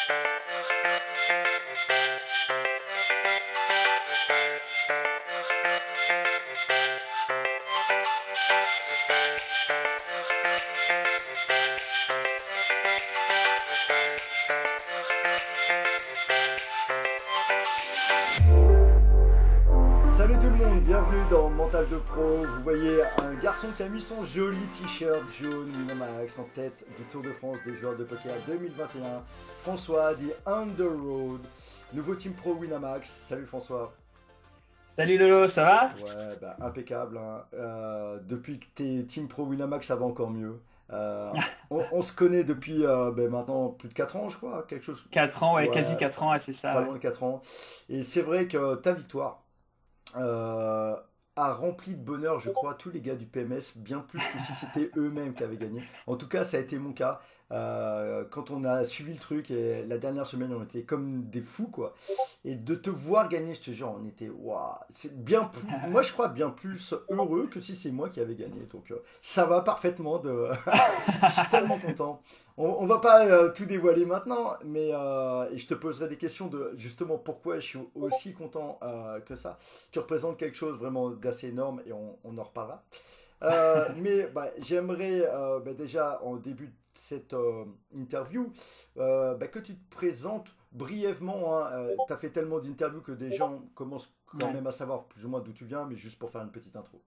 Salut tout le monde, bienvenue dans Mental de Pro. Vous voyez un garçon qui a mis son joli t-shirt jaune Winamax en tête du Tour de France des joueurs de poker 2021. François dit On the Road, nouveau team pro Winamax. Salut François. Salut Lolo, ça va? Ouais, bah, impeccable. Hein. Depuis que t'es team pro Winamax, ça va encore mieux. On se connaît depuis maintenant plus de 4 ans, je crois. Quelque chose. 4 ans, ouais, Ouais, quasi 4 ans, ouais, c'est ça. pas Ouais. loin de 4 ans. Et c'est vrai que ta victoire a rempli de bonheur, je crois, tous les gars du PMS, bien plus que si c'était eux-mêmes qui avaient gagné. En tout cas, ça a été mon cas. Quand on a suivi le truc, et la dernière semaine, on était comme des fous, quoi. Et de te voir gagner, je te jure, on était, waouh, c'est bien plus, moi je crois bien plus heureux que si c'est moi qui avais gagné. Donc ça va parfaitement de. Je suis tellement content. On va pas tout dévoiler maintenant, mais et je te poserai des questions de justement pourquoi je suis aussi content que ça. Tu représentes quelque chose vraiment d'assez énorme et on en reparlera. Mais j'aimerais déjà en début de cette interview que tu te présentes brièvement. Tu as fait tellement d'interviews que des gens commencent quand Ouais. même à savoir plus ou moins d'où tu viens, mais juste pour faire une petite intro.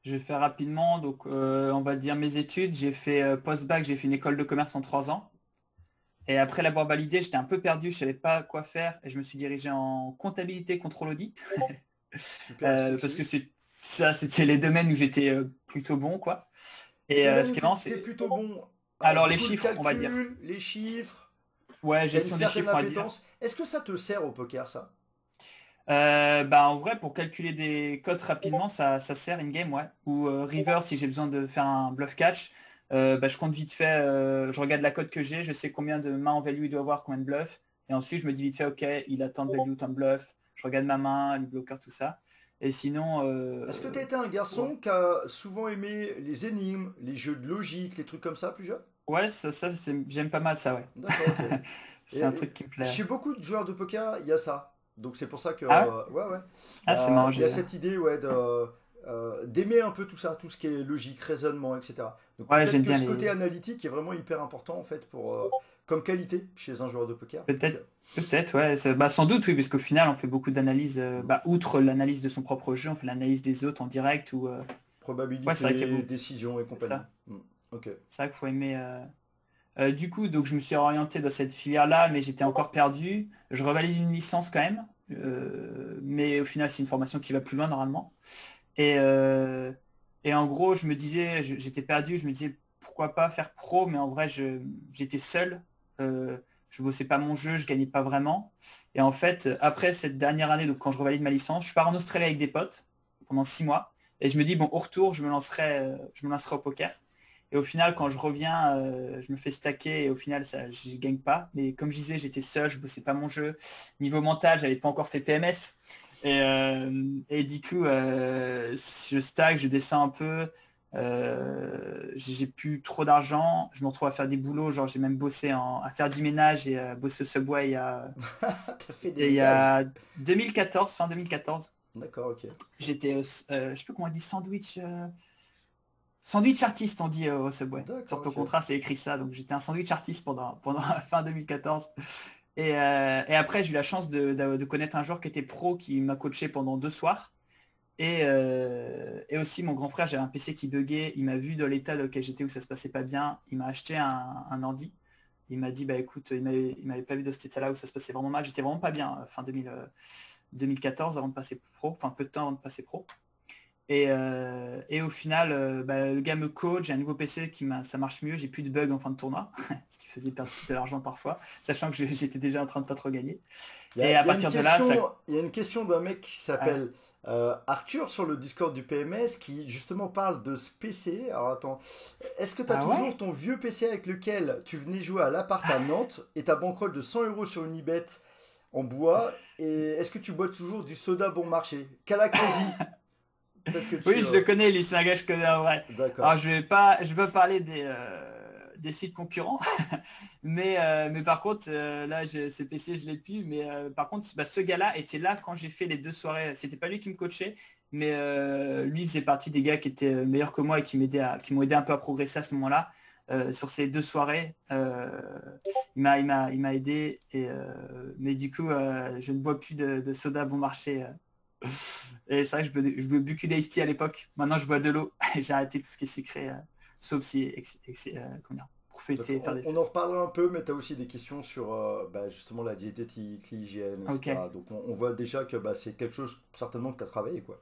Je vais faire rapidement, donc on va dire mes études. J'ai fait post-bac, j'ai fait une école de commerce en 3 ans. Et après l'avoir validé, j'étais un peu perdu, je savais pas quoi faire. Et je me suis dirigé en comptabilité, contrôle audit. Super Parce que sexy. c'était les domaines où j'étais plutôt bon, quoi. Les Et domaines ce où qui est tu marrant, es c'est... plutôt bon. Alors les Du coup, le chiffres, on va dire. calcul, les chiffres. Ouais, T'as une gestion des certaine chiffres, on va dire. appétence. Est-ce que ça te sert au poker, ça? En vrai, pour calculer des cotes rapidement, ça sert in-game, ouais. Ou river, si j'ai besoin de faire un bluff catch, je compte vite fait, je regarde la cote que j'ai, je sais combien de mains en value il doit avoir, combien de bluffs, et ensuite je me dis vite fait, ok, il a tant de value, tant de bluff, je regarde ma main, le bloqueur, tout ça. Et sinon, Est-ce que tu as été un ouais, garçon qui a souvent aimé les énigmes, les jeux de logique, les trucs comme ça, plus jeune? ouais, j'aime pas mal ça, ouais. D'accord, ok. C'est un Et truc qui me plaît. chez beaucoup de joueurs de poker, il y a ça. Donc c'est pour ça que, Ah ouais? ouais, ouais. Ah, c'est marrant, Il y a cette idée, ouais, d'aimer un peu tout ça, tout ce qui est logique, raisonnement, etc. Donc ouais, peut-être j'aime que bien ce les... côté analytique est vraiment hyper important, en fait, pour, comme qualité chez un joueur de poker. Donc, Peut-être, ouais. Sans doute, oui, parce qu'au final, on fait beaucoup d'analyses. Outre l'analyse de son propre jeu, on fait l'analyse des autres en direct. Ouais, c'est vrai qu'il y a probabilité, beaucoup. décision et C'est compagnie. ça. Ok. C'est vrai qu'il faut aimer. Du coup, donc je me suis orienté dans cette filière-là, mais j'étais encore perdu. Je revalide une licence quand même. Mais au final, c'est une formation qui va plus loin normalement. Et, euh, et en gros, je me disais, j'étais perdu, je me disais pourquoi pas faire pro, mais en vrai, j'étais seul. Je bossais pas mon jeu, je gagnais pas vraiment. Et en fait, après cette dernière année, donc quand je revalide ma licence, je pars en Australie avec des potes pendant 6 mois. Et je me dis, bon, au retour, je me lancerai au poker. Et au final, quand je reviens, je me fais stacker et au final, ça, je gagne pas. Mais comme je disais, j'étais seul, je bossais pas mon jeu. Niveau mental, j'avais pas encore fait PMS. Et du coup, je stack, je descends un peu. J'ai plus trop d'argent. Je me retrouve à faire des boulots. Genre, j'ai même bossé à faire du ménage et bossé au Subway T'as fait des c'était il y ménages. a 2014, fin 2014. D'accord, ok. J'étais, je sais plus comment on dit, sandwich artiste, on dit au Subway. Sur D'accord, ton ok. contrat, c'est écrit ça. Donc, j'étais un sandwich artiste pendant fin 2014. Et après, j'ai eu la chance de connaître un joueur qui était pro, qui m'a coaché pendant 2 soirs. Et aussi, mon grand frère, j'avais un PC qui buguait. Il m'a vu dans l'état dans lequel j'étais où ça se passait pas bien. Il m'a acheté un ordi. Il m'a dit, bah écoute, il m'avait pas vu dans cet état-là où ça se passait vraiment mal. J'étais vraiment pas bien fin 2014 avant de passer pro, enfin peu de temps avant de passer pro. Et au final, le gars me coach, j'ai un nouveau PC ça marche mieux, j'ai plus de bugs en fin de tournoi, ce qui faisait perdre de l'argent parfois, sachant que j'étais déjà en train de pas trop gagner. Et à partir de là, ça... Il y a une question d'un mec qui Ah, s'appelle Arthur sur le Discord du PMS qui justement parle de ce PC. Alors attends, est-ce que tu as ah toujours ouais? ton vieux PC avec lequel tu venais jouer à l'appart à Nantes et ta bankroll de 100 € sur une Unibet en bois? Et est-ce que tu bois toujours du soda bon marché? Calacosi, peut-être que tu... Oui, je le connais, lui, c'est un gars que je connais en vrai. Alors, D'accord. je vais pas parler des sites concurrents. Mais par contre, là, ce PC, je l'ai plus. Mais par contre, bah, ce gars-là était là quand j'ai fait les 2 soirées. C'était pas lui qui me coachait, mais lui faisait partie des gars qui étaient meilleurs que moi et qui m'ont aidé un peu à progresser à ce moment-là. Sur ces 2 soirées, il m'a aidé. Mais du coup, je ne bois plus de soda bon marché. Et c'est vrai que je buvais beaucoup d'Ice Tea à l'époque. Maintenant, je bois de l'eau. J'ai arrêté tout ce qui est sucré, sauf si comment dire, pour Donc, fêter, faire des on fêtes. en reparlera un peu, mais tu as aussi des questions sur bah, justement la diététique, l'hygiène, Ok. etc. Donc on voit déjà que bah, c'est quelque chose certainement que tu as travaillé, quoi.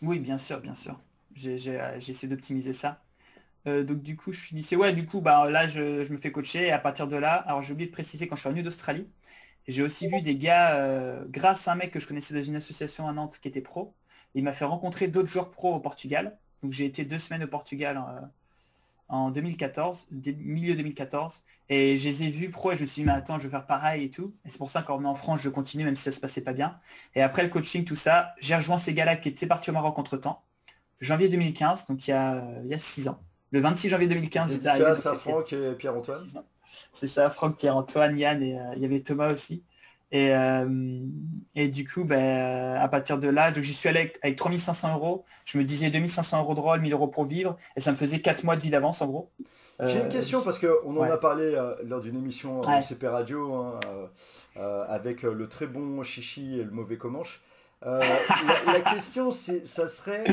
Oui, bien sûr, bien sûr. J'ai essayé d'optimiser ça. Donc du coup, je finissais. Ouais, du coup, bah là, je me fais coacher. Et à partir de là, alors j'ai oublié de préciser quand je suis revenu d'Australie, j'ai aussi vu des gars, grâce à un mec que je connaissais dans une association à Nantes qui était pro. Il m'a fait rencontrer d'autres joueurs pro au Portugal. Donc j'ai été 2 semaines au Portugal en 2014, milieu 2014. Et je les ai vus pro et je me suis dit, mais attends, je vais faire pareil et tout. Et c'est pour ça qu'en revenant en France, je continue, même si ça se passait pas bien. Et après le coaching, tout ça, j'ai rejoint ces gars-là qui étaient partis au Maroc entre-temps. Janvier 2015, donc il y a 6 ans. Le 26 janvier 2015, j'étais arrivé, donc Dédicace à c'était Franck et Pierre-Antoine. 6 ans. C'est ça, Franck, Pierre-Antoine, Yann et il y avait Thomas aussi. Et, euh, et du coup, ben, à partir de là, donc j'y suis allé avec 3 500 euros. Je me disais 2 500 euros de rôle, 1 000 euros pour vivre. Et ça me faisait 4 mois de vie d'avance en gros. J'ai une Euh, question parce qu'on en ouais. a parlé lors d'une émission en Ouais. CP Radio hein, avec le très bon Chichi et le mauvais Comanche. La question, ça serait,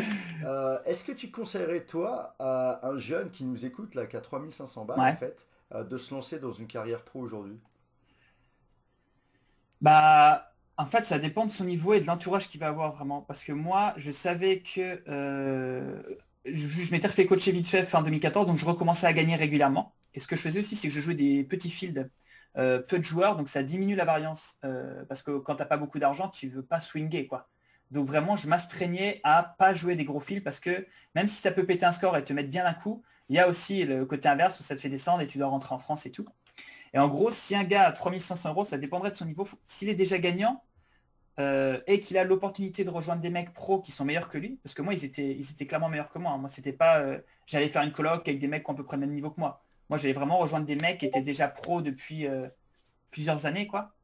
est-ce que tu conseillerais toi à un jeune qui nous écoute là, qui a 3 500 balles en Ouais. fait, de se lancer dans une carrière pro aujourd'hui? Bah, en fait, ça dépend de son niveau et de l'entourage qu'il va avoir vraiment. Parce que moi, je savais que je m'étais refait coacher vite fait fin 2014, donc je recommençais à gagner régulièrement. Et ce que je faisais aussi, c'est que je jouais des petits fields, peu de joueurs, donc ça diminue la variance. Parce que quand t'as pas beaucoup d'argent, tu veux pas swinger, quoi. Donc vraiment, je m'astreignais à pas jouer des gros fields parce que même si ça peut péter un score et te mettre bien un coup, il y a aussi le côté inverse où ça te fait descendre et tu dois rentrer en France et tout. Et en gros, si un gars a 3 500 euros, ça dépendrait de son niveau. S'il est déjà gagnant et qu'il a l'opportunité de rejoindre des mecs pros qui sont meilleurs que lui, parce que moi, ils étaient clairement meilleurs que moi. Hein. Moi, c'était pas, j'allais faire une coloc avec des mecs qui ont à peu près le même niveau que moi. Moi, j'allais vraiment rejoindre des mecs qui étaient déjà pros depuis plusieurs années, quoi.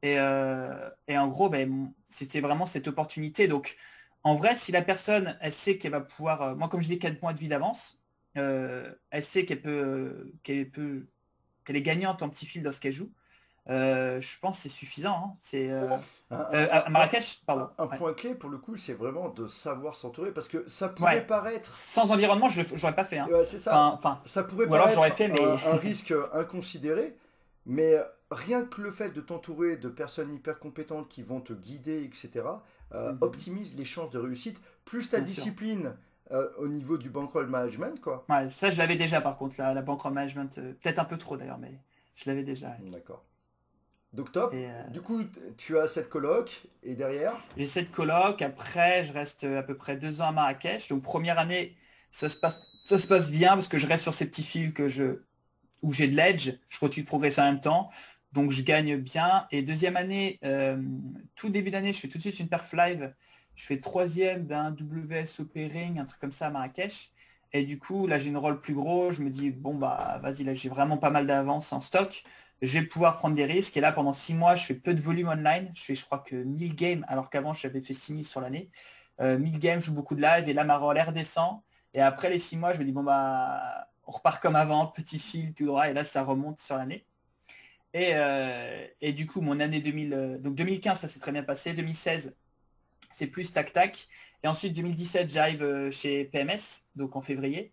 Et en gros, ben, c'était vraiment cette opportunité. Donc, en vrai, si la personne, elle sait qu'elle va pouvoir, moi, comme je dis, 4 mois de vie d'avance, elle sait qu'elle est gagnante en petit fil dans ce qu'elle joue. Je pense que c'est suffisant. Hein. À Un- Marrakech, pardon. un Ouais. point clé pour le coup, c'est vraiment de savoir s'entourer parce que ça pourrait Ouais. paraître, Sans environnement, je l'aurais pas fait. Hein. ouais, c'est ça, Enfin, ça pourrait ou alors j'aurais paraître fait, mais un risque inconsidéré, mais rien que le fait de t'entourer de personnes hyper compétentes qui vont te guider, etc., Mhm. optimise les chances de réussite, plus ta Bien sûr. discipline au niveau du bankroll management, quoi. Ouais, ça, je l'avais déjà par contre, la bankroll management. Peut-être un peu trop d'ailleurs, mais je l'avais déjà. Ouais. D'accord. Donc top. Et Du coup, tu as cette coloc et derrière. j'ai cette coloc. Après, je reste à peu près 2 ans à Marrakech. Donc première année, ça se passe bien parce que je reste sur ces petits fils où j'ai de l'edge, je continue de progresser en même temps, donc je gagne bien. Et deuxième année, tout début d'année, je fais tout de suite une perf live, je fais troisième d'un WSOP Ring, un truc comme ça à Marrakech. Et du coup, là, j'ai une rôle plus gros, je me dis, bon, bah, vas-y, là, j'ai vraiment pas mal d'avance en stock, je vais pouvoir prendre des risques. Et là, pendant 6 mois, je fais peu de volume online, je fais, je crois que 1000 games, alors qu'avant, j'avais fait 6000 sur l'année. 1000 games, je joue beaucoup de live, et là, ma rôle, elle redescend. Et après les 6 mois, je me dis, bon, bah, on repart comme avant, petit fil tout droit, et là, ça remonte sur l'année. Et du coup, mon année 2000, donc 2015, ça s'est très bien passé. 2016, c'est plus tac-tac. Et ensuite, 2017, j'arrive chez PMS, donc en février.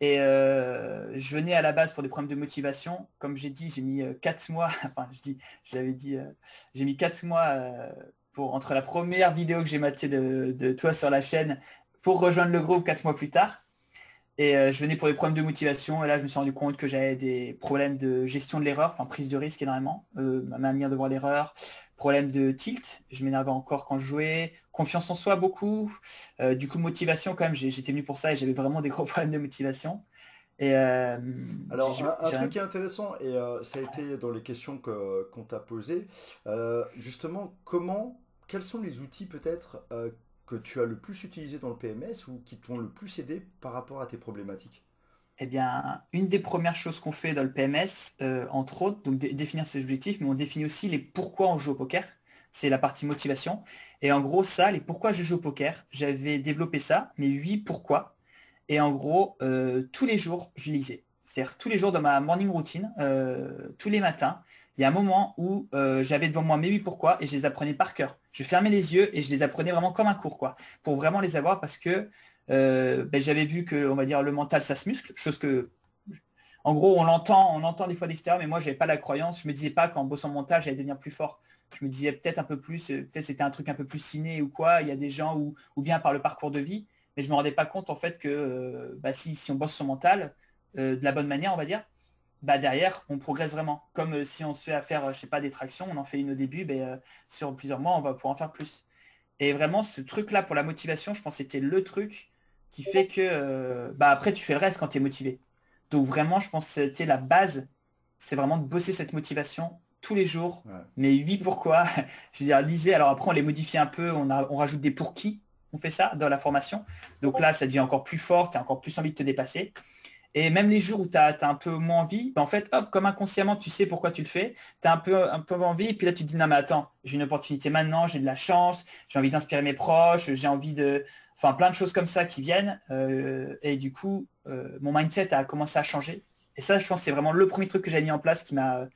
Et je venais à la base pour des problèmes de motivation. Comme j'ai dit, j'ai mis 4 mois, enfin, j'avais dit, j'ai mis 4 mois entre la première vidéo que j'ai matée de toi sur la chaîne pour rejoindre le groupe 4 mois plus tard. Et je venais pour des problèmes de motivation. Et là, je me suis rendu compte que j'avais des problèmes de gestion de l'erreur, enfin prise de risque énormément, ma manière de voir l'erreur, problème de tilt, je m'énervais encore quand je jouais, confiance en soi beaucoup. Du coup, motivation quand même, j'étais venu pour ça et j'avais vraiment des gros problèmes de motivation. Et Alors, un truc qui est intéressant, et ça a été dans les questions qu'on t'a posées, justement, quels sont les outils peut-être que tu as le plus utilisé dans le PMS ou qui t'ont le plus aidé par rapport à tes problématiques? Eh bien, une des premières choses qu'on fait dans le PMS, entre autres, donc définir ses objectifs, mais on définit aussi les pourquoi on joue au poker. C'est la partie motivation. Et en gros, ça, les pourquoi je joue au poker, j'avais développé ça, mes 8 pourquoi. Et en gros, tous les jours, je lisais. C'est-à-dire tous les jours dans ma morning routine, tous les matins, il y a un moment où j'avais devant moi mes 8 pourquoi et je les apprenais par cœur. Je fermais les yeux et je les apprenais vraiment comme un cours, quoi, pour vraiment les avoir parce que j'avais vu que, on va dire, le mental, ça se muscle, chose que, en gros, on entend des fois de l'extérieur, mais moi, j'avais pas la croyance. Je me disais pas qu'en bossant mon mental, j'allais devenir plus fort. Je me disais peut-être un peu plus, peut-être c'était un truc un peu plus ciné ou quoi. Il y a des gens ou bien par le parcours de vie, mais je me rendais pas compte en fait que si on bosse son mental de la bonne manière, on va dire, bah derrière, on progresse vraiment. Comme si on se fait à faire, je sais pas, des tractions, on en fait une au début, sur plusieurs mois, on va pouvoir en faire plus. Et vraiment, ce truc-là pour la motivation, je pense que c'était le truc qui fait que après, tu fais le reste quand tu es motivé. Donc vraiment, je pense que c'était la base, c'est vraiment de bosser cette motivation tous les jours. Ouais. Mais oui, pourquoi? Je veux dire, lisez. Alors après, on les modifie un peu, on rajoute des pour qui. On fait ça dans la formation. Donc là, ça devient encore plus fort, tu as encore plus envie de te dépasser. Et même les jours où tu as un peu moins envie, en fait, hop, comme inconsciemment, tu sais pourquoi tu le fais, tu as un peu envie, et puis là, tu te dis, non, mais attends, j'ai une opportunité maintenant, j'ai de la chance, j'ai envie d'inspirer mes proches, j'ai envie de... Enfin, plein de choses comme ça qui viennent. Et du coup, mon mindset a commencé à changer. Et ça, je pense, c'est vraiment le premier truc que j'ai mis en place qui m'a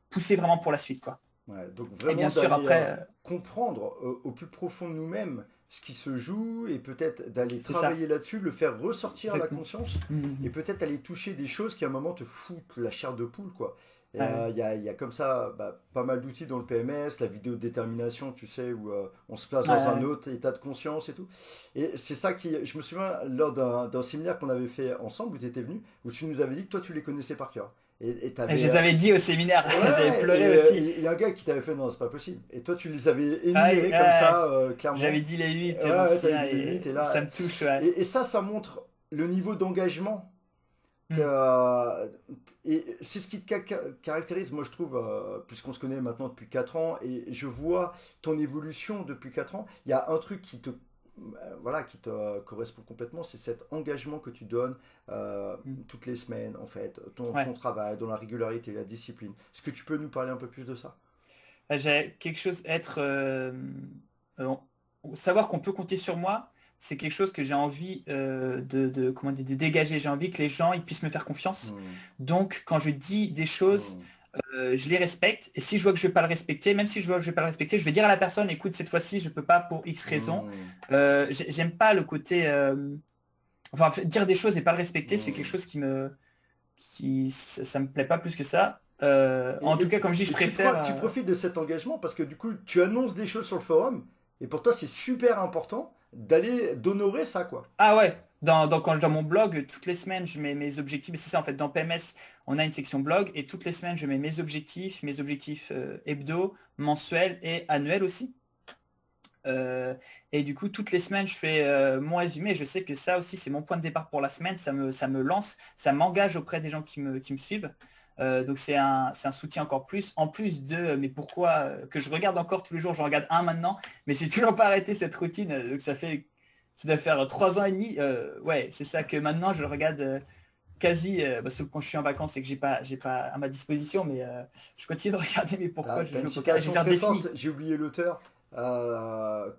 poussé vraiment pour la suite, quoi. Ouais, donc Et vraiment bien sûr, d'aller après, comprendre au plus profond de nous-mêmes ce qui se joue et peut-être d'aller c'est ça, travailler là-dessus, le faire ressortir à la exactement. conscience et Mhm. peut-être aller toucher des choses qui à un moment te foutent la chair de poule quoi. Et Ouais, ouais. il y a comme ça pas mal d'outils dans le PMS, la vidéo de détermination, tu sais, où on se place Ouais, dans un ouais. autre état de conscience et tout. Et c'est ça qui, je me souviens lors d'un séminaire qu'on avait fait ensemble où tu étais venu, où tu nous avais dit que toi tu les connaissais par cœur. Et tu Je avais les avais dit au séminaire, j'avais ouais, pleuré aussi. et il y a un gars qui t'avait fait non, c'est pas possible. Et toi, tu les avais Ouais, énumérés comme ouais. ça, J'avais clairement. dit les 8, Ouais, je m'en ouais, t'avais souviens, dit les 8 et et ça là. me touche, ouais. Et ça montre le niveau d'engagement. Hmm. Et c'est ce qui te caractérise, moi je trouve, puisqu'on se connaît maintenant depuis 4 ans, et je vois ton évolution depuis 4 ans. Il y a un truc voilà, qui te correspond complètement, c'est cet engagement que tu donnes Hmm. toutes les semaines, en fait, ton Ouais. travail, dans la régularité, la discipline. Est-ce que tu peux nous parler un peu plus de ça? J'ai quelque chose, euh, savoir qu'on peut compter sur moi, c'est quelque chose que j'ai envie comment dire, de dégager. J'ai envie que les gens ils puissent me faire confiance. Hmm, Donc, quand je dis des choses, hmm, je les respecte. Et si je vois que je vais pas le respecter, même si je vois que je vais pas le respecter, je vais dire à la personne, écoute, cette fois-ci, je peux pas pour X raison. hmm, J'aime pas le côté, enfin, dire des choses et pas le respecter, c'est quelque hmm. chose ça me plaît pas plus que ça. En Et, tout cas, comme je dis, je préfère. tu profites de cet engagement parce que du coup, tu annonces des choses sur le forum et pour toi, c'est super important d'honorer ça, quoi. Ah ouais, quand je dans mon blog, toutes les semaines, je mets mes objectifs. Et c'est ça, en fait, dans PMS, on a une section blog et toutes les semaines, je mets mes objectifs hebdo, mensuels et annuels aussi. Euh, et du coup, toutes les semaines, je fais mon résumé. Je sais que ça aussi, c'est mon point de départ pour la semaine. Ça me lance, ça m'engage auprès des gens qui me suivent. Donc c'est un soutien encore plus. En plus de mais pourquoi que je regarde encore tous les jours, je regarde un maintenant, mais j'ai toujours pas arrêté cette routine. Donc ça doit faire 3 ans et demi. Ouais, c'est ça que maintenant je le regarde quasi, sauf quand je suis en vacances et que j'ai pas à ma disposition, mais je continue de regarder mais pourquoi je T'as une joue au poker à citation des heures très définies, forte, j'ai oublié l'auteur.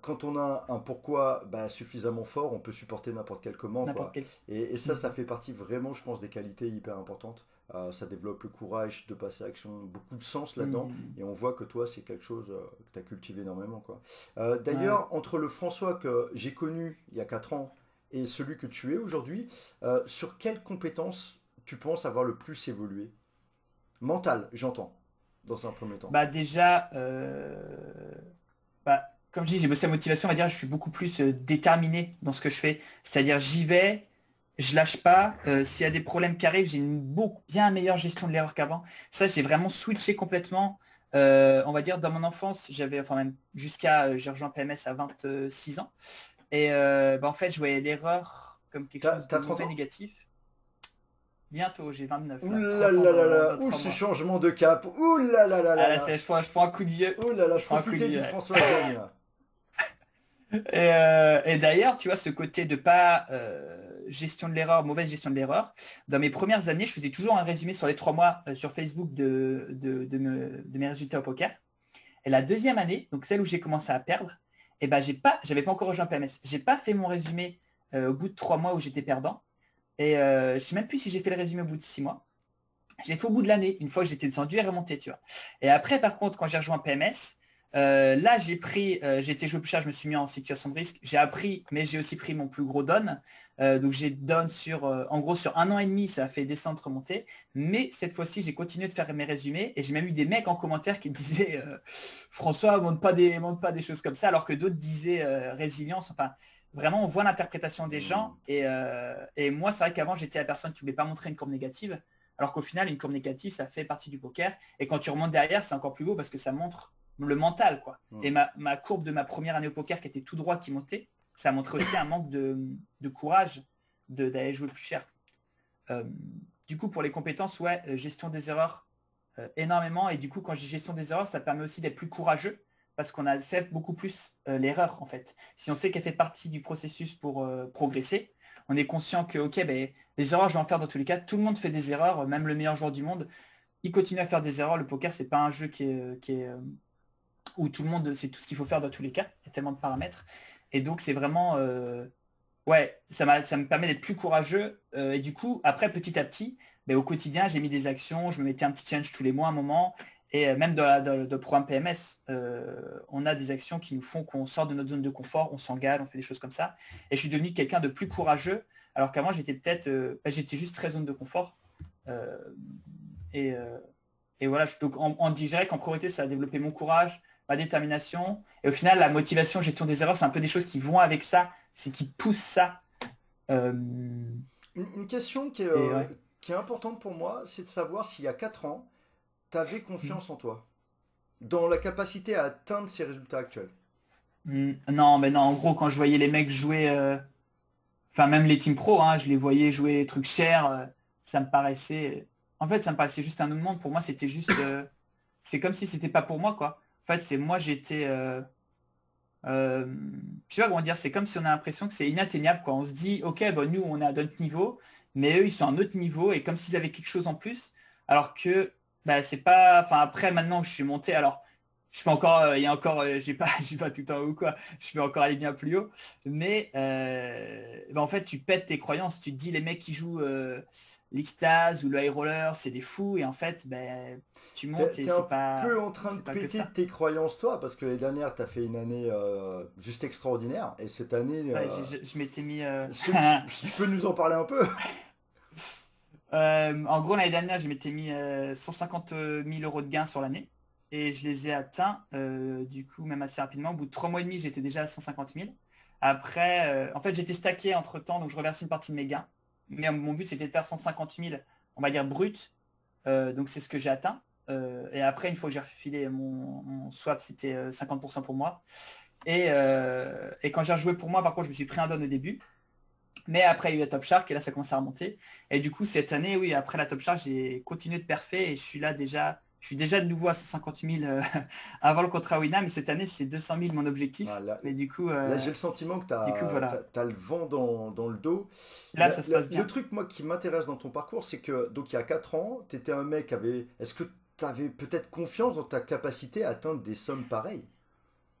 Quand on a un pourquoi suffisamment fort, on peut supporter n'importe quel comment, n'importe quoi. quel. Et ça, Mm. ça fait partie vraiment, je pense, des qualités hyper importantes. Ça développe le courage de passer à l'action, beaucoup de sens là-dedans. Mm. Et on voit que toi, c'est quelque chose que tu as cultivé énormément, quoi. Ouais. D'ailleurs, entre le François que j'ai connu il y a 4 ans et celui que tu es aujourd'hui, sur quelles compétences tu penses avoir le plus évolué? Mental, j'entends, dans un premier temps. Bah déjà, comme je dis, j'ai bossé la motivation, on va dire, je suis beaucoup plus déterminé dans ce que je fais. C'est-à-dire, j'y vais, je lâche pas. S'il y a des problèmes qui arrivent, j'ai une bien meilleure gestion de l'erreur qu'avant. Ça, j'ai vraiment switché complètement. On va dire, dans mon enfance, enfin même j'ai rejoint PMS à 26 ans. Et en fait, je voyais l'erreur comme quelque chose de T'as 30 mauvais, ans? négatif. Bientôt, j'ai 29 Ouh là, là 30 ans là là là, dans ouh 3 ce mois. changement de cap, ouh là là là Ah là là, là, je prends un coup de vieux. ouh là là, Je prends un coup de profitez vieux. du Ouais. François jeune là. Et d'ailleurs, tu vois, ce côté de pas, gestion de l'erreur, mauvaise gestion de l'erreur. Dans mes premières années, je faisais toujours un résumé sur les 3 mois sur Facebook de mes résultats au poker. Et la deuxième année, donc celle où j'ai commencé à perdre, et ben j'avais pas encore rejoint PMS. J'ai pas fait mon résumé au bout de 3 mois où j'étais perdant. Et je ne sais même plus si j'ai fait le résumé au bout de 6 mois. Je l'ai fait au bout de l'année, une fois que j'étais descendu et remonté, tu vois. Et après, par contre, quand j'ai rejoint PMS, là, j'ai été joué plus cher, je me suis mis en situation de risque. J'ai appris, mais j'ai aussi pris mon plus gros down. Donc j'ai down en gros, sur 1 an et demi, ça a fait descendre, remonter. Mais cette fois-ci, j'ai continué de faire mes résumés et j'ai même eu des mecs en commentaire qui disaient François, montre pas des choses comme ça, alors que d'autres disaient résilience. Enfin, vraiment, on voit l'interprétation des gens. Et moi, c'est vrai qu'avant, j'étais la personne qui ne voulait pas montrer une courbe négative. Alors qu'au final, une courbe négative, ça fait partie du poker. Et quand tu remontes derrière, c'est encore plus beau parce que ça montre le mental, quoi. Et ma courbe de ma première année au poker qui était tout droit, qui montait, ça montrait aussi un manque de courage d'aller jouer plus cher. Du coup, pour les compétences, ouais, gestion des erreurs, énormément. Et du coup, quand je dis gestion des erreurs, ça permet aussi d'être plus courageux parce qu'on accepte beaucoup plus l'erreur, en fait. Si on sait qu'elle fait partie du processus pour progresser, on est conscient que, ok, ben, les erreurs, je vais en faire dans tous les cas. Tout le monde fait des erreurs, même le meilleur joueur du monde, il continue à faire des erreurs. Le poker, c'est pas un jeu qui est où tout le monde sait tout ce qu'il faut faire dans tous les cas. Il y a tellement de paramètres. Et donc, c'est vraiment... ouais, ça me permet d'être plus courageux. Et du coup, après, petit à petit, ben, au quotidien, j'ai mis des actions. Je me mettais un petit challenge tous les mois, un moment. Et même dans le programme PMS, on a des actions qui nous font qu'on sort de notre zone de confort, on s'engage, on fait des choses comme ça. Et je suis devenu quelqu'un de plus courageux, alors qu'avant, j'étais juste très zone de confort. Et voilà, donc on dirait qu'en priorité, ça a développé mon courage, ma détermination. Et au final, la motivation, gestion des erreurs, c'est un peu des choses qui vont avec ça, c'est qui poussent ça. Une question Ouais. qui est importante pour moi, c'est de savoir s'il y a 4 ans, tu avais confiance en toi, dans la capacité à atteindre ces résultats actuels. Non, mais non, en gros, quand je voyais les mecs jouer, enfin même les teams pro, hein, je les voyais jouer des trucs chers, ça me paraissait... En fait, ça me paraissait juste un autre monde. Pour moi, c'était juste... c'est comme si c'était pas pour moi, quoi. En fait, c'est moi, j'étais... je sais pas comment dire, c'est comme si on a l'impression que c'est inatteignable, quoi. On se dit, ok, bah, nous, on est à notre niveau, mais eux, ils sont à un autre niveau, et comme s'ils avaient quelque chose en plus, alors que bah, c'est pas... Enfin, après, maintenant, je suis monté, alors... Je peux encore, il y a encore, j'ai pas tout en haut ou quoi, je peux encore aller bien plus haut, mais bah, en fait tu pètes tes croyances, tu te dis les mecs qui jouent l'Xtase ou le High Roller, c'est des fous, et en fait ben, tu montes et T'es un peu en train de c'est pas que péter ça. tes croyances, toi, parce que l'année dernière, t'as fait une année juste extraordinaire, et cette année, Ouais, je m'étais mis tu peux nous en parler un peu? en gros l'année dernière je m'étais mis 150 000 euros de gains sur l'année, et je les ai atteints du coup même assez rapidement. Au bout de 3 mois et demi j'étais déjà à 150 000. Après en fait j'étais stacké entre temps, donc je reversais une partie de mes gains, mais mon but c'était de faire 150 000, on va dire brut. Donc c'est ce que j'ai atteint. Et après, une fois que j'ai refilé mon swap, c'était 50% pour moi. Et quand j'ai rejoué pour moi, par contre, je me suis pris un down au début. Mais après, il y a eu la Top Shark et là, ça commence à remonter. Et du coup, cette année, oui, après la Top Shark, j'ai continué de perfer et je suis déjà de nouveau à 150 000 avant le contrat Winam. Mais cette année, c'est 200 000 mon objectif. Ah, Mais là, j'ai le sentiment que voilà. t'as le vent dans le dos. Là, ça se passe Le bien. truc, moi, qui m'intéresse dans ton parcours, c'est que, donc, il y a 4 ans, t'étais un mec qui avait... Est-ce que t'avais peut-être confiance dans ta capacité à atteindre des sommes pareilles?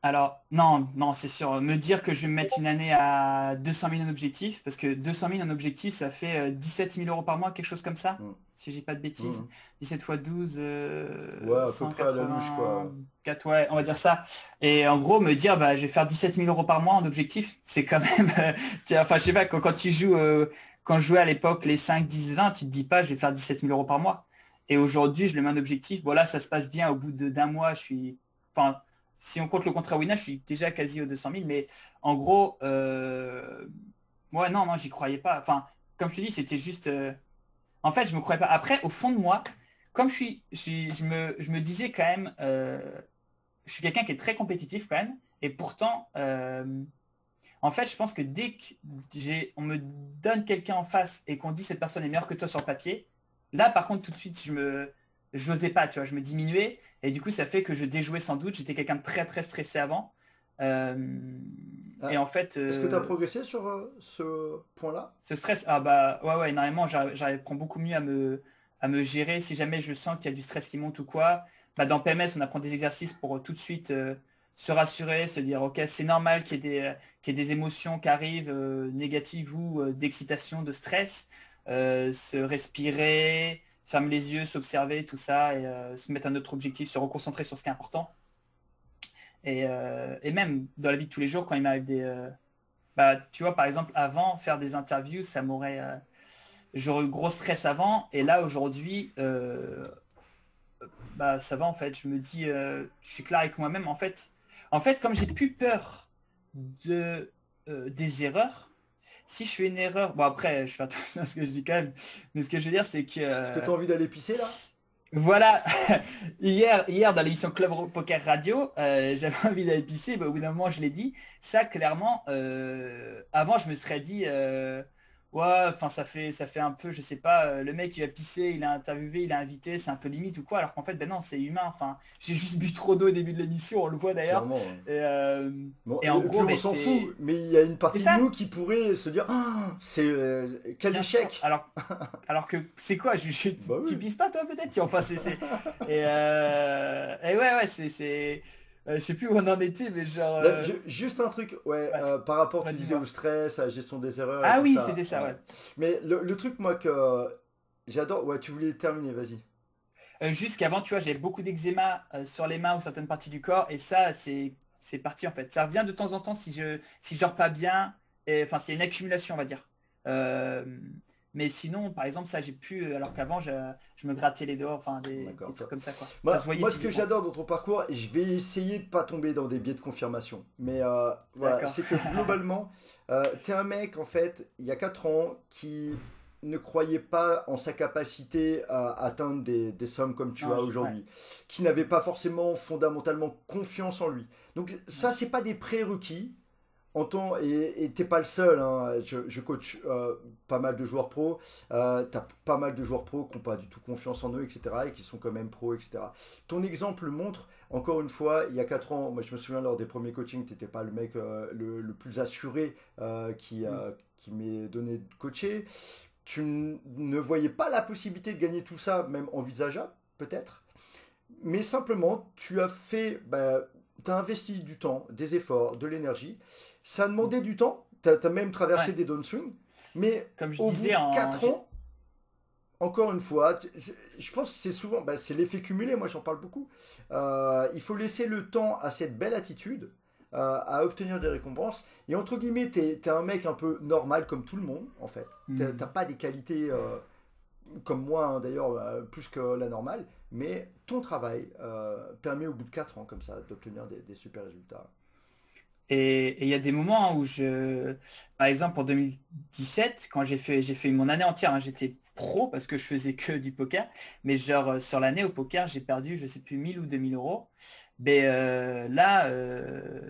Alors, non, non, c'est sûr. Me dire que je vais me mettre une année à 200 000 en objectif, parce que 200 000 en objectif, ça fait 17 000 euros par mois, quelque chose comme ça, Hmm. si j'ai pas de bêtises. Hmm. 17 fois 12, Ouais, à peu près à la louche, quoi. 184, ouais, on va dire ça. Et en gros, me dire, bah, je vais faire 17 000 euros par mois en objectif, c'est quand même... enfin, je sais pas, quand tu joues, quand je jouais à l'époque les 5, 10, 20, tu te dis pas, je vais faire 17 000 euros par mois. Et aujourd'hui, je le mets en objectif. Bon, là, ça se passe bien. Au bout d'un mois, je suis... Enfin, si on compte le contrat Wina, je suis déjà quasi aux 200 000, mais en gros, ouais, non, non, j'y croyais pas. Enfin, comme je te dis, c'était juste... En fait, je me croyais pas. Après, au fond de moi, comme je me disais quand même, je suis quelqu'un qui est très compétitif quand même, et pourtant, en fait, je pense que dès que on me donne quelqu'un en face et qu'on dit cette personne est meilleure que toi sur le papier, là, par contre, tout de suite, j'osais pas, tu vois, je me diminuais, et du coup, ça fait que je déjouais sans doute. J'étais quelqu'un de très, très stressé avant. Euh, Et en fait, Est-ce que tu as progressé sur ce point-là? ce stress, ah bah ouais, énormément, j'arrive prends beaucoup mieux à me gérer si jamais je sens qu'il y a du stress qui monte ou quoi. Bah, dans PMS, on apprend des exercices pour tout de suite se rassurer, se dire ok, c'est normal qu'il y ait des émotions qui arrivent négatives ou d'excitation, de stress, se respirer, fermer les yeux, s'observer, tout ça, et se mettre un autre objectif, se reconcentrer sur ce qui est important. Et même dans la vie de tous les jours, quand il m'arrive bah, tu vois, par exemple, avant, faire des interviews, j'aurais eu gros stress avant, et là, aujourd'hui, bah, ça va, en fait. Je me dis, je suis clair avec moi-même. En fait, comme j'ai plus peur des erreurs, si je fais une erreur, bon, après, je fais attention à ce que je dis quand même, mais ce que je veux dire, c'est que, Est-ce que tu as envie d'aller pisser là? voilà, hier dans l'émission Club Poker Radio, j'avais envie d'aller pisser, bah, au bout d'un moment je l'ai dit. Ça clairement, avant je me serais dit, ouais, enfin ça fait un peu, je sais pas, le mec il va pisser, il a interviewé, il a invité, c'est un peu limite ou quoi, alors qu'en fait ben non, c'est humain. Enfin, j'ai juste bu trop d'eau au début de l'émission, on le voit d'ailleurs. Clairement. Ouais. Et, Bon, et en et puis gros, on ben, s'en fout, mais il y a une c'est partie de ça. nous qui pourrait se dire ah, c'est quel Bien sûr. échec! Alors que c'est quoi? Bah Tu oui. pisses pas toi peut-être? Enfin et ouais, je sais plus où on en était, mais genre Là, juste un truc, ouais, ouais, par rapport, ouais, tu disais au dis-moi. stress, à la gestion des erreurs et Ah tout oui, ça. c'était ça, Ouais. ouais. Mais le truc, moi, que j'adore, ouais, tu voulais terminer, vas-y. Juste qu'avant, tu vois, j'avais beaucoup d'eczéma sur les mains ou certaines parties du corps, et ça, c'est parti en fait. Ça revient de temps en temps si je dors pas bien, et, enfin, c'est une accumulation, on va dire. Euh, mais sinon, par exemple, ça, j'ai pu, alors qu'avant, je me grattais les doigts, enfin, des D'accord, trucs toi. comme ça, quoi. Ça se Moi, voyait moi, ce que physiquement. j'adore dans ton parcours, et je vais essayer de pas tomber dans des biais de confirmation, mais voilà, D'accord. c'est que globalement, t'es un mec, en fait, il y a 4 ans, qui ne croyait pas en sa capacité à atteindre des sommes comme tu Non, as ouais, aujourd'hui, qui n'avait pas forcément fondamentalement confiance en lui. Donc ouais. ça, c'est pas des prérequis. Et t'es pas le seul, hein. Je coach pas mal de joueurs pro. T'as pas mal de joueurs pro qui n'ont pas du tout confiance en eux, etc. et qui sont quand même pros, etc. Ton exemple montre, encore une fois, il y a 4 ans, moi je me souviens lors des premiers coachings, t'étais pas le mec le plus assuré Mm. qui m'ait donné de coacher. Ne voyais pas la possibilité de gagner tout ça, même envisageable, peut-être. Mais simplement, tu as fait, bah, tu as investi du temps, des efforts, de l'énergie. Ça a Mm. demandé du temps. Tu as même traversé Ouais. des downswings. Mais Comme je au bout de disais, 4 ans, encore une fois, je pense que c'est souvent, bah, c'est l'effet cumulé, moi j'en parle beaucoup. Il faut laisser le temps à cette belle attitude, à obtenir des récompenses. Et entre guillemets, t'es un mec un peu normal comme tout le monde, en fait. Mm. T'as pas des qualités comme moi hein, d'ailleurs, plus que la normale, mais ton travail permet au bout de 4 ans comme ça d'obtenir des super résultats. Et il y a des moments où par exemple en 2017, quand j'ai fait mon année entière, hein, j'étais pro parce que je faisais que du poker, mais genre sur l'année au poker, j'ai perdu, je sais plus, 1000 ou 2000 euros. Mais là,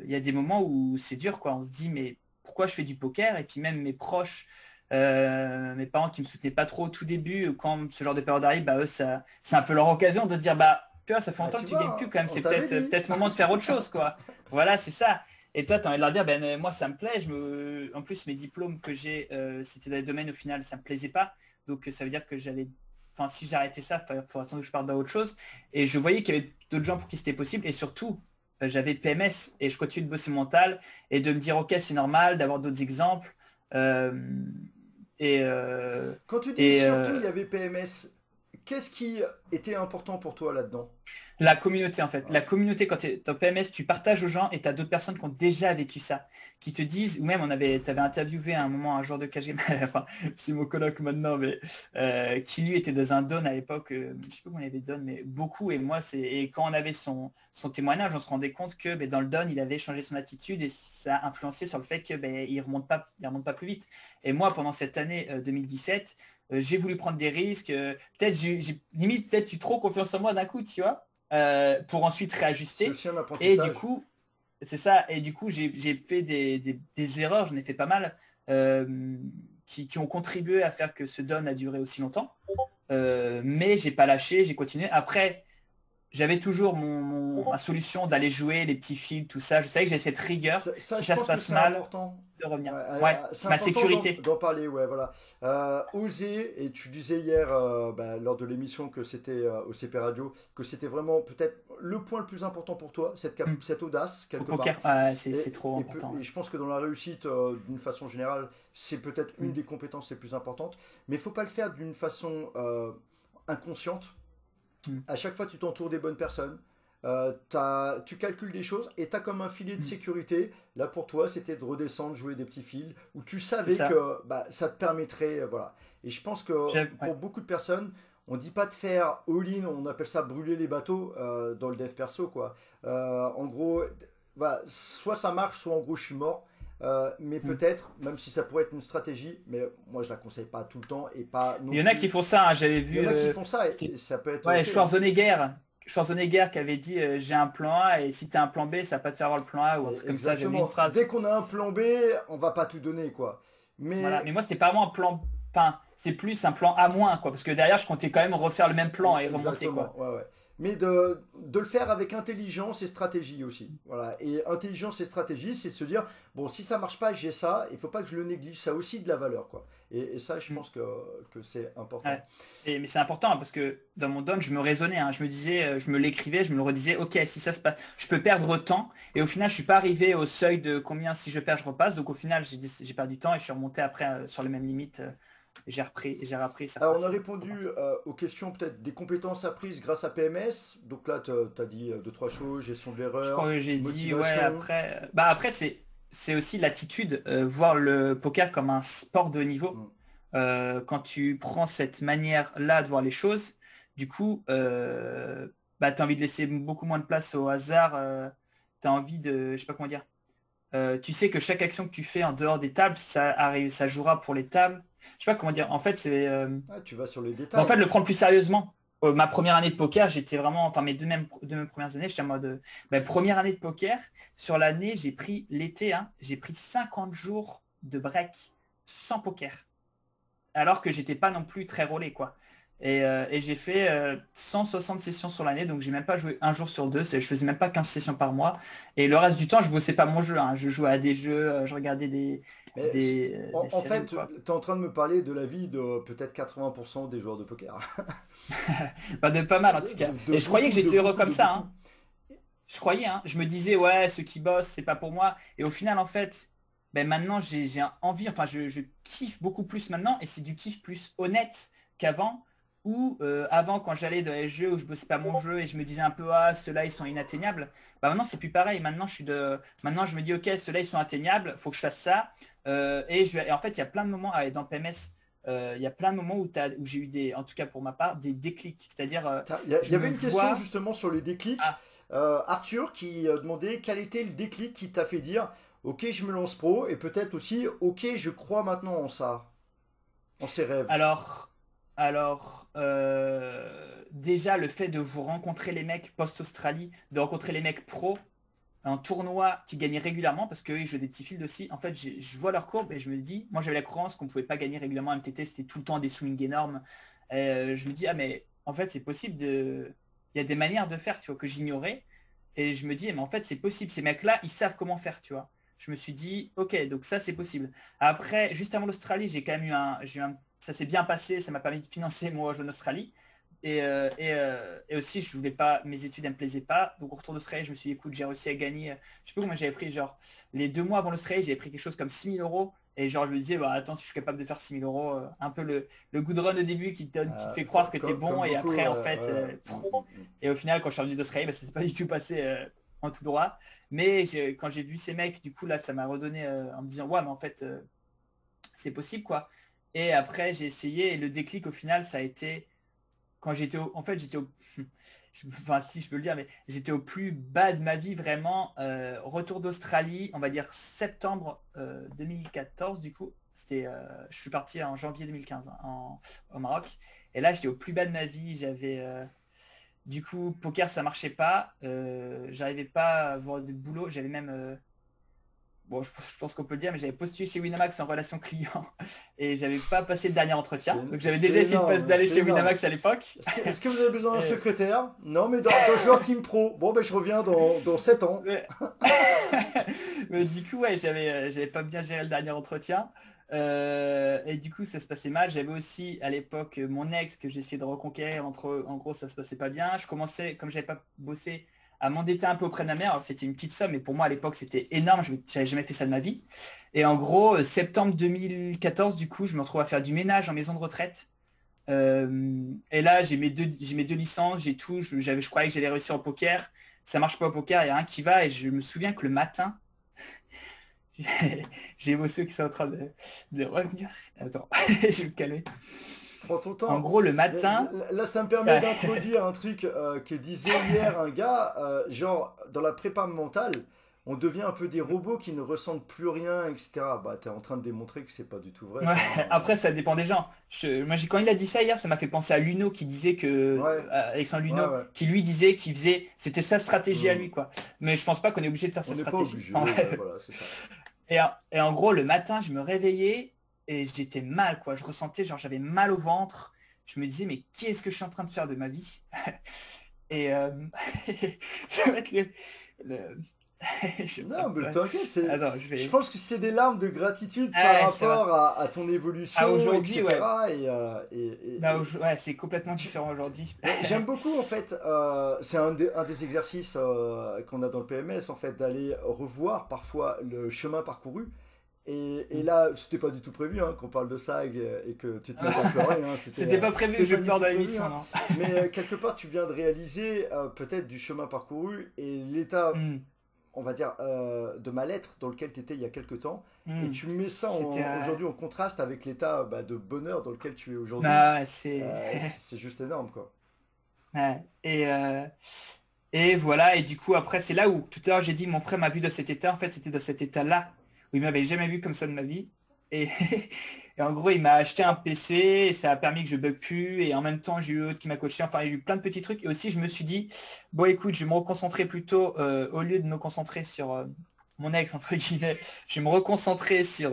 il y a des moments où c'est dur, quoi. On se dit, mais pourquoi je fais du poker? Et puis même mes proches, mes parents qui me soutenaient pas trop au tout début, quand ce genre de période arrive, bah eux, c'est un peu leur occasion de dire, bah, tu vois, ça fait Ah, longtemps tu que tu gagnes vois, plus hein, quand même, on c'est t'avait peut-être dit. peut-être moment de faire autre chose, quoi. Voilà, c'est ça. Et toi, tu as envie de leur dire, ben, moi, ça me plaît. En plus, mes diplômes que j'ai, c'était dans les domaines, au final, ça me plaisait pas. Donc, ça veut dire que j'allais... Enfin, si j'arrêtais ça, il faudrait sans doute que je parte dans autre chose. Et je voyais qu'il y avait d'autres gens pour qui c'était possible. Et surtout, j'avais PMS et je continue de bosser mon mental et de me dire, OK, c'est normal d'avoir d'autres exemples. Euh, et, euh, Quand tu dis et surtout il y avait PMS, qu'est-ce qui était important pour toi là-dedans? La communauté, en fait. La Ouais. communauté, quand tu es en PMS, tu partages aux gens et tu as d'autres personnes qui ont déjà vécu ça, qui te disent, ou même tu avais interviewé à un moment un joueur de KGM, enfin, c'est mon coloc maintenant, mais qui lui était dans un down à l'époque, je sais pas comment il avait down, mais beaucoup, et quand on avait son témoignage, on se rendait compte que ben, dans le down, il avait changé son attitude et ça a influencé sur le fait que ben, il remonte pas plus vite. Et moi, pendant cette année 2017, j'ai voulu prendre des risques, peut-être limite peut-être eu trop confiance en moi d'un coup, tu vois, pour ensuite C'est réajuster. aussi un Et du apprentissage. coup, c'est ça. Et du coup, j'ai fait des erreurs, j'en ai fait pas mal, qui ont contribué à faire que ce down a duré aussi longtemps. Mais j'ai pas lâché, j'ai continué. Après, j'avais toujours ma solution d'aller jouer les petits films, tout ça. Je savais que j'ai cette rigueur. Ça, Si je ça se pense que passe c'est mal, important. de revenir. Ouais, Ouais, c'est c'est ma important sécurité. d'en parler, ouais, voilà. Oser, et tu disais hier, lors de l'émission que c'était au CP Radio, que c'était vraiment peut-être le point le plus important pour toi, Hmm. cette audace, Au quelque part. poker, ouais, Et, c'est trop important. et Ouais. je pense que dans la réussite, d'une façon générale, c'est peut-être une Hmm. des compétences les plus importantes, mais il faut pas le faire d'une façon inconsciente. Hmm. À chaque fois, tu t'entoures des bonnes personnes. Tu calcules des choses et tu as comme un filet de Hmm. sécurité. Là, pour toi, c'était de redescendre, jouer des petits fils où tu C'est savais ça. que ça te permettrait. Voilà. Et je pense que Ouais. pour beaucoup de personnes, on dit pas de faire all-in, on appelle ça brûler les bateaux dans le dev perso, quoi. En gros, voilà, soit ça marche, soit en gros, je suis mort. Mais Hmm. peut-être, même si ça pourrait être une stratégie, mais moi je la conseille pas tout le temps et pas non Il y en a qui plus. font ça, hein. J'avais Il y vu en a qui font ça c'était et ça peut être ouais, ok, hein. Schwarzenegger qui avait dit j'ai un plan A et si tu as un plan B, ça va pas te faire avoir le plan A ou un truc comme ça. J'avais vu une Exactement. phrase. Dès qu'on a un plan B, on va pas tout donner, quoi. Voilà. Mais Mais moi, c'était pas vraiment un plan. Enfin, c'est plus un plan A moins, quoi. Parce que derrière, je comptais quand même refaire le même plan et remonter, quoi. exactement, ouais, ouais. Mais de le faire avec intelligence et stratégie aussi. Voilà. Et intelligence et stratégie, c'est se dire, bon, si ça marche pas, j'ai ça, il faut pas que je le néglige, ça a aussi de la valeur, quoi. Et ça, je Mm. pense que c'est important. Ouais. Mais c'est important hein, parce que dans mon don, je me raisonnais, hein. Je me disais, je me l'écrivais, je me le redisais, ok, si ça se passe, je peux perdre temps. Et au final, je suis pas arrivé au seuil de combien si je perds, je repasse. Donc au final, j'ai perdu du temps et je suis remonté après sur les mêmes limites. J'ai repris, ça Alors, on a reparti. répondu aux questions peut-être des compétences apprises grâce à PMS. Donc là, tu as dit deux, trois choses, gestion de Je crois l'erreur, que j'ai dit, ouais, motivation. après. Bah après, c'est aussi l'attitude, voir le poker comme un sport de haut niveau. Mm. Quand tu prends cette manière-là de voir les choses, du coup, bah, tu as envie de laisser beaucoup moins de place au hasard. Tu as envie de, je sais pas comment dire. Tu sais que chaque action que tu fais en dehors des tables, ça arrive, ça jouera pour les tables. Je sais pas comment dire. En fait, c'est Ah, tu vas sur les bah, en fait, détails. le prendre plus sérieusement. Ma première année de poker, j'étais vraiment, enfin deux mes premières années, j'étais en mode, première année de poker, sur l'année, j'ai pris l'été, hein, j'ai pris 50 jours de break sans poker, alors que j'étais pas non plus très rôlé, quoi. Et j'ai fait 160 sessions sur l'année, donc j'ai même pas joué un jour sur deux, je faisais même pas 15 sessions par mois. Et le reste du temps, je bossais pas mon jeu, hein. Je jouais à des jeux, je regardais Mais des en séries ou fait, quoi. tu es en train de me parler de la vie de peut-être 80% des joueurs de poker. Pas de pas mal en tout cas. Et je croyais que De j'étais heureux beaucoup, comme de ça, beaucoup. hein. Je croyais, hein. Je me disais, ouais, ceux qui bossent, c'est pas pour moi. Et au final, en fait, maintenant, j'ai envie, enfin, je kiffe beaucoup plus maintenant, et c'est du kiff plus honnête qu'avant, où avant, quand j'allais dans les jeux où je bossais pas mon jeu et je me disais un peu, ah, ceux-là, ils sont inatteignables, maintenant, c'est plus pareil. Maintenant, je me dis, ok, ceux-là, ils sont atteignables, faut que je fasse ça. Et en fait, il y a plein de moments dans PMS, il y a plein de moments où j'ai eu en tout cas pour ma part, des déclics. C'est-à-dire, Il je y me avait une question vois. justement sur les déclics. Ah, Arthur qui demandait quel était le déclic qui t'a fait dire ok, je me lance pro et peut-être aussi ok, je crois maintenant en ça, en ses rêves. Alors, déjà, le fait de vous rencontrer les mecs post-Australie, de rencontrer les mecs pro en tournoi qui gagnaient régulièrement, parce qu'eux, ils jouent des petits fields aussi. En fait, je vois leur courbe et je me dis, moi j'avais la croyance qu'on ne pouvait pas gagner régulièrement à MTT, c'était tout le temps des swings énormes. Je me dis, ah mais en fait, c'est possible de. Il y a des manières de faire, tu vois, que j'ignorais. Et je me dis, mais en fait, c'est possible. Ces mecs-là, ils savent comment faire, tu vois. Je me suis dit, ok, donc ça, c'est possible. Après, juste avant l'Australie, j'ai quand même ça s'est bien passé, ça m'a permis de financer mon voyage en Australie. Et aussi, je voulais pas, mes études, elles me plaisaient pas. Donc, au retour d'Australie, je me suis dit, écoute, j'ai réussi à gagner. Je sais pas comment j'avais pris, genre, les 2 mois avant l'Australie, j'avais pris quelque chose comme 6 000 euros. Et genre, je me disais, bah, attends, si je suis capable de faire 6 000 euros, un peu le good run au début qui te fait croire que tu es bon. Comme Et beaucoup, après, en fait, ouais. et au final, quand je suis revenu d'Australie, ça s'est pas du tout passé en tout droit. Mais quand j'ai vu ces mecs, du coup, là, ça m'a redonné en me disant, ouais, mais en fait, c'est possible, quoi. Et après, j'ai essayé. Et le déclic, au final, ça a été quand en fait, j'étais au, enfin, si je peux le dire, mais j'étais au plus bas de ma vie, vraiment. Retour d'Australie, on va dire septembre 2014, du coup. Je suis parti en janvier 2015 hein, au Maroc. Et là, j'étais au plus bas de ma vie. Du coup, poker, ça marchait pas. J'arrivais pas à avoir de boulot. J'avais même bon, je pense qu'on peut le dire, mais j'avais postulé chez Winamax en relation client et j'avais pas passé le dernier entretien. Donc j'avais déjà essayé d'aller chez énorme. Winamax à l'époque. Est-ce que vous avez besoin d'un Et- secrétaire? Non, mais dans joueur Team Pro. Bon, ben je reviens dans 7 ans. mais- Mais du coup, ouais, j'avais pas bien géré le dernier entretien. Et du coup, ça se passait mal. J'avais aussi à l'époque mon ex que j'essayais de reconquérir. En gros, ça se passait pas bien. Je commençais, comme j'avais pas bossé, à m'endetter un peu auprès de ma mère. Alors, c'était une petite somme, mais pour moi à l'époque c'était énorme. Je n'avais jamais fait ça de ma vie. Et en gros, septembre 2014, du coup, je me retrouve à faire du ménage en maison de retraite. Et là, j'ai mes deux licences, j'ai tout. Je croyais que j'allais réussir au poker. Ça marche pas au poker, il y a un qui va. Et je me souviens que le matin, j'ai vos ceux qui sont en train de revenir. Attends, je vais me calmer. Prends ton En temps. gros, le matin, Là, ça me permet d'introduire un truc que disait hier un gars, genre dans la prépa mentale, on devient un peu des robots qui ne ressentent plus rien, etc. Bah, t'es en train de démontrer que c'est pas du tout vrai. ouais, Enfin, après ça dépend des gens. Quand il a dit ça hier, ça m'a fait penser à Luno qui disait que ouais, Alexandre ouais, Luno, ouais. qui lui disait qu'il faisait, c'était sa stratégie à Hmm. lui quoi. Mais je pense pas qu'on est obligé de faire On sa n'est pas stratégie. obligé, Enfin, ouais, voilà, c'est ça. et en gros, le matin, je me réveillais et j'étais mal quoi. Je ressentais genre j'avais mal au ventre. Je me disais mais qu'est-ce que je suis en train de faire de ma vie? Et ça va être le... je vais pas Non, mais pleurer. t'inquiète, Attends, je pense que c'est des larmes de gratitude par Ah, ça va. rapport à ton Ah, évolution, aujourd'hui, ouais. etc. Bah, ouais, c'est complètement différent aujourd'hui. Mais j'aime beaucoup en fait, c'est un des exercices qu'on a dans le PMS en fait, d'aller revoir parfois le chemin parcouru. Et là, c'était pas du tout prévu hein, qu'on parle de ça et que tu te mettes à pleurer. Hein, C'était pas prévu, c'était je pas du pleure tout dans prévu. l'émission, Hein. non. Mais quelque part, tu viens de réaliser peut-être du chemin parcouru et l'état, Hmm, on va dire, de mal-être dans lequel tu étais il y a quelques temps. Et hmm. tu mets ça C'était... aujourd'hui en contraste avec l'état de bonheur dans lequel tu es aujourd'hui. Bah, ouais, c'est... C'est juste énorme quoi. Ouais. Et voilà, et du coup, après, c'est là où, tout à l'heure, j'ai dit, mon frère m'a vu de cet état. En fait, c'était de cet état-là, où il m'avait jamais vu comme ça de ma vie. Et, et en gros, il m'a acheté un PC, et ça a permis que je bug plus. Et en même temps, j'ai eu l'autre qui m'a coaché. Enfin, il y a eu plein de petits trucs. Et aussi, je me suis dit, bon, écoute, je vais me reconcentrer plutôt, au lieu de me concentrer sur mon ex, entre guillemets, je vais me reconcentrer sur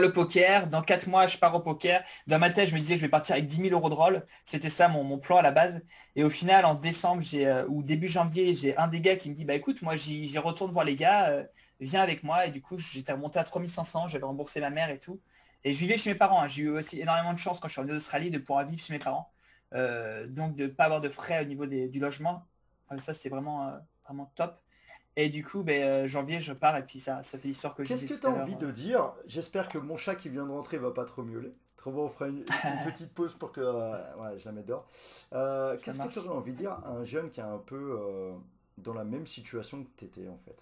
le poker. Dans 4 mois, je pars au poker. Dans ma tête, je me disais, je vais partir avec 10 000 € de roll. C'était ça mon plan à la base. Et au final, en décembre ou début janvier, j'ai un des gars qui me dit, bah écoute, moi j'y retourne voir les gars, viens avec moi. Et du coup, j'étais remonté à 3 500, j'avais remboursé ma mère et tout. Et je vivais chez mes parents. Hein. J'ai eu aussi énormément de chance quand je suis revenu d'Australie de pouvoir vivre chez mes parents. Donc de ne pas avoir de frais au niveau du logement. Ça, c'est vraiment top. Et du coup, janvier, je pars et puis ça fait l'histoire que je Qu'est-ce disais que tu tout as à l'heure. envie de dire? J'espère que mon chat qui vient de rentrer va pas trop miauler. Trop bon, on fera une petite pause pour que ouais, je la mette dehors. Ça Qu'est-ce que tu marche. aurais envie de dire à un jeune qui est un peu dans la même situation que tu étais en fait?